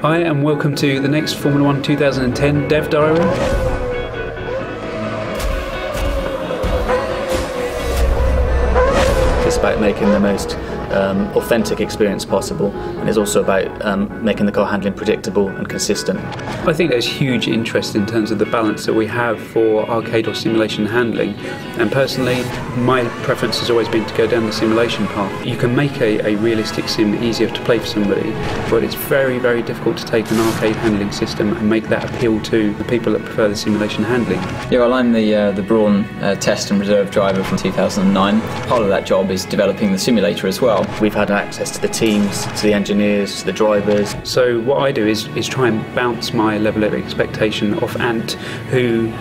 Hi and welcome to the next Formula 1 2010 Dev Diary. It's about making the most authentic experience possible, and it's also about making the car handling predictable and consistent. I think there's huge interest in terms of the balance that we have for arcade or simulation handling, and personally my preference has always been to go down the simulation path. You can make a realistic sim easier to play for somebody, but it's very, very difficult to take an arcade handling system and make that appeal to the people that prefer the simulation handling. Yeah, well, I'm the Brawn test and reserve driver from 2009. Part of that job is developing the simulator as well. We've had access to the teams, to the engineers, to the drivers. So what I do is try and bounce my level of expectation off Ant, who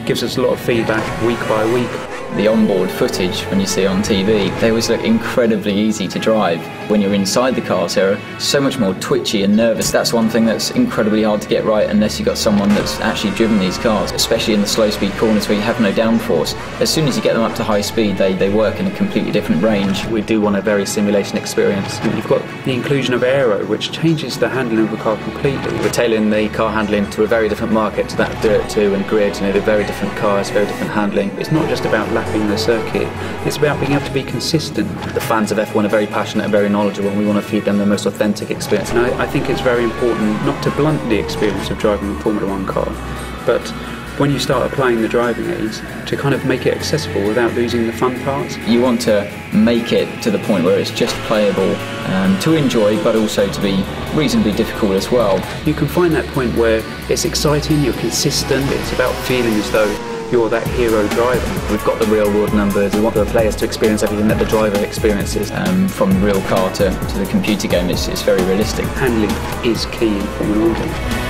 gives us a lot of feedback week by week. The onboard footage, when you see on TV, they always look incredibly easy to drive. When you're inside the cars, they're so much more twitchy and nervous. That's one thing that's incredibly hard to get right unless you've got someone that's actually driven these cars, especially in the slow speed corners where you have no downforce. As soon as you get them up to high speed, they work in a completely different range. We do want a very simulation experience. You've got the inclusion of aero, which changes the handling of the car completely. We're tailoring the car handling to a very different market, to that Dirt 2 and Grid. You know, they're very different cars, very different handling. It's not just about lapping the circuit, it's about being able to be consistent. The fans of F1 are very passionate and very knowledgeable, and we want to feed them the most authentic experience. And I think it's very important not to blunt the experience of driving a Formula 1 car, but when you start applying the driving aids, to kind of make it accessible without losing the fun parts. You want to make it to the point where it's just playable to enjoy, but also to be reasonably difficult as well. You can find that point where it's exciting, you're consistent, it's about feeling as though you're that hero driver. We've got the real world numbers. We want the players to experience everything that the driver experiences. From the real car to the computer game, it's very realistic. Handling is key in Formula 1.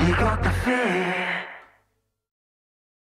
You got the fear.